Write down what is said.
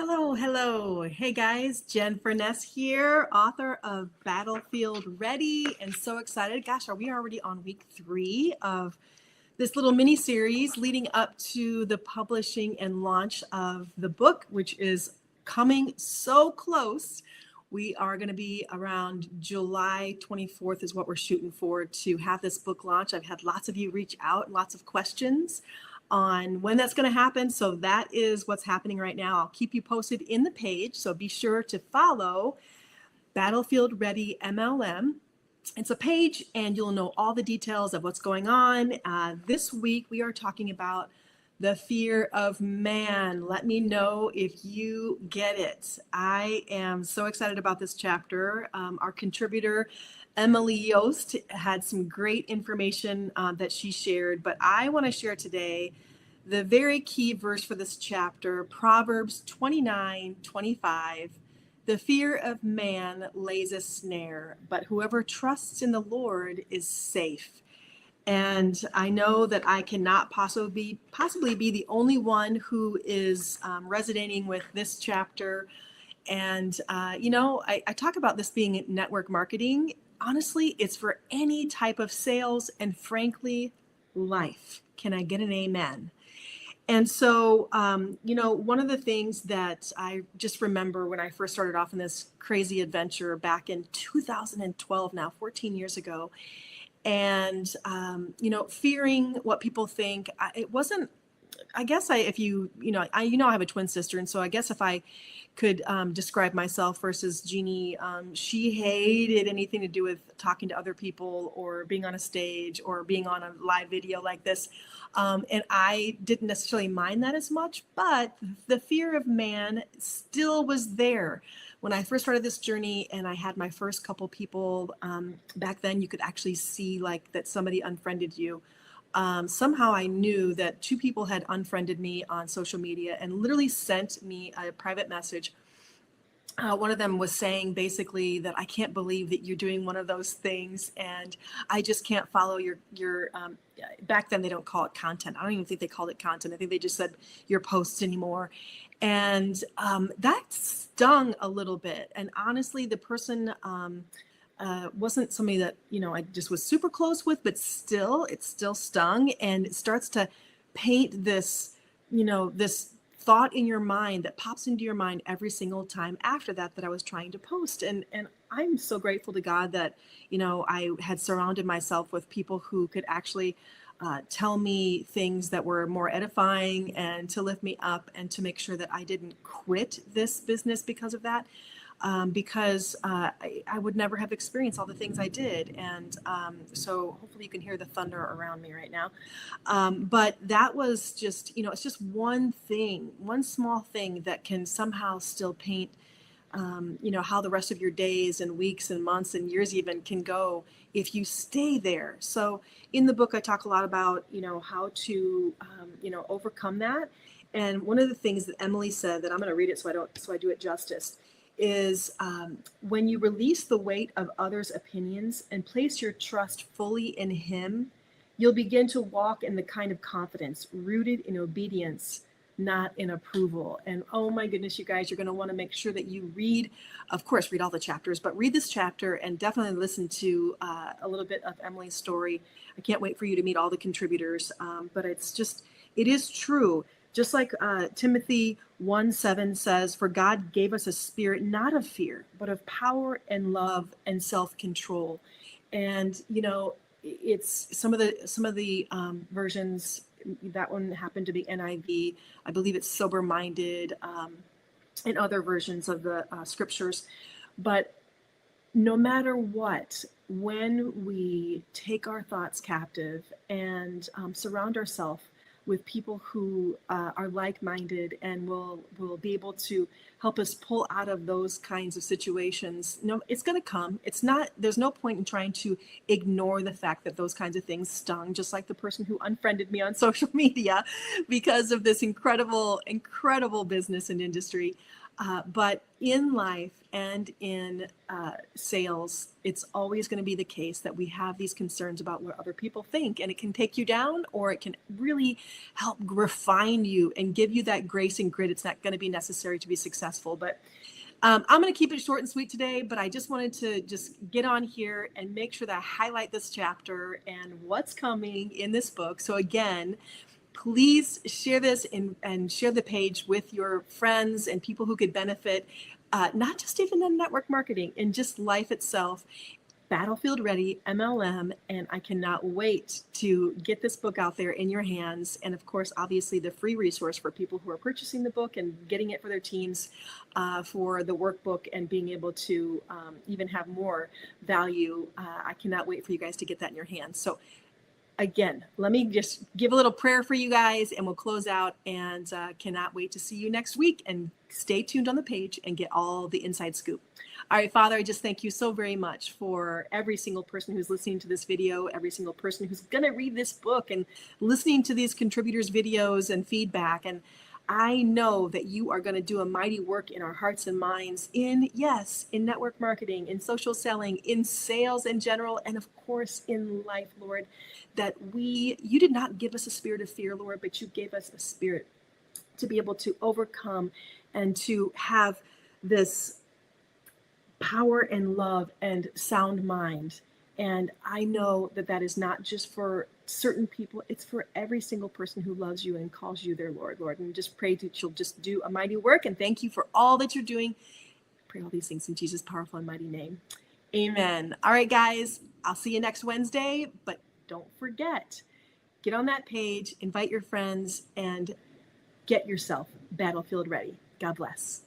Hello, hello. Hey guys, Jen Furness here, author of Battlefield Ready, and so excited. Gosh, are we already on week 3 of this little mini series leading up to the publishing and launch of the book, which is coming so close. We are going to be around July 24th is what we're shooting for to have this book launch. I've had lots of you reach out, lots of questions on when that's going to happen. So that is what's happening right now. I'll keep you posted in the page. So be sure to follow Battlefield Ready MLM. It's a page and you'll know all the details of what's going on. This week we are talking about the fear of man. Let me know if you get it. I am so excited about this chapter. Our contributor, Emily Yost, had some great information that she shared, but I want to share today the very key verse for this chapter, Proverbs 29:25. The fear of man lays a snare, but whoever trusts in the Lord is safe. And I know that I cannot possibly be the only one who is resonating with this chapter. And, I talk about this being network marketing. Honestly, it's for any type of sales and frankly, life. Can I get an amen? And so, one of the things that I just remember when I first started off in this crazy adventure back in 2012, now 14 years ago, and fearing what people think. It wasn't. I guess if I have a twin sister, and so I guess if I could describe myself versus Jeannie, she hated anything to do with talking to other people or being on a stage or being on a live video like this. And I didn't necessarily mind that as much, but the fear of man still was there. When I first started this journey and I had my first couple people, back then you could actually see like that somebody unfriended you. Somehow I knew that 2 people had unfriended me on social media and literally sent me a private message. One of them was saying basically that I can't believe that you're doing one of those things, and I just can't follow your. Back then they don't call it content. I don't even think they called it content. I think they just said your posts anymore, and that stung a little bit. And honestly, the person wasn't somebody that I just was super close with, but still, it still stung, and it starts to paint this, this thought in your mind that pops into your mind every single time after that I was trying to post. And I'm so grateful to God that I had surrounded myself with people who could actually tell me things that were more edifying and to lift me up and to make sure that I didn't quit this business because of that. Because I would never have experienced all the things I did. And so hopefully you can hear the thunder around me right now. But that was just, it's just one thing, one small thing that can somehow still paint, how the rest of your days and weeks and months and years even can go if you stay there. So in the book, I talk a lot about, how to, overcome that. And one of the things that Emily said that I'm going to read it so I do it justice is when you release the weight of others' opinions and place your trust fully in Him, you'll begin to walk in the kind of confidence rooted in obedience, not in approval. And oh my goodness, you guys, you're going to want to make sure that you read, of course, read all the chapters, but read this chapter and definitely listen to a little bit of Emily's story. I can't wait for you to meet all the contributors, but it is true. Just like Timothy 1:7 says, for God gave us a spirit not of fear, but of power and love and self-control. And it's some of the versions. That one happened to be NIV. I believe it's sober-minded, and other versions of the scriptures. But no matter what, when we take our thoughts captive and surround ourselves with people who are like-minded and will be able to help us pull out of those kinds of situations. No, it's going to come. There's no point in trying to ignore the fact that those kinds of things stung, just like the person who unfriended me on social media because of this incredible business and industry. But in life and in sales, it's always going to be the case that we have these concerns about what other people think, and it can take you down, or it can really help refine you and give you that grace and grit. It's not going to be necessary to be successful. But I'm going to keep it short and sweet today, but I just wanted to just get on here and make sure that I highlight this chapter and what's coming in this book. So again, please share this and share the page with your friends and people who could benefit, not just even in network marketing, in just life itself. Battlefield Ready MLM, and I cannot wait to get this book out there in your hands. And of course, obviously, the free resource for people who are purchasing the book and getting it for their teams, for the workbook, and being able to even have more value. I cannot wait for you guys to get that in your hands. So again, let me just give a little prayer for you guys and we'll close out, and cannot wait to see you next week, and stay tuned on the page and get all the inside scoop. All right, Father, I just thank you so very much for every single person who's listening to this video, every single person who's going to read this book and listening to these contributors' videos and feedback. And I know that you are going to do a mighty work in our hearts and minds in network marketing, in social selling, in sales in general, and of course in life, Lord, that you did not give us a spirit of fear, Lord, but you gave us a spirit to be able to overcome and to have this power and love and sound mind. And I know that that is not just for certain people, it's for every single person who loves you and calls you their Lord. And just pray that you'll just do a mighty work. And thank you for all that you're doing. I pray all these things in Jesus' powerful and mighty name. Amen. All right, guys, I'll see you next Wednesday. But don't forget, get on that page, invite your friends, and get yourself Battlefield ready. God bless.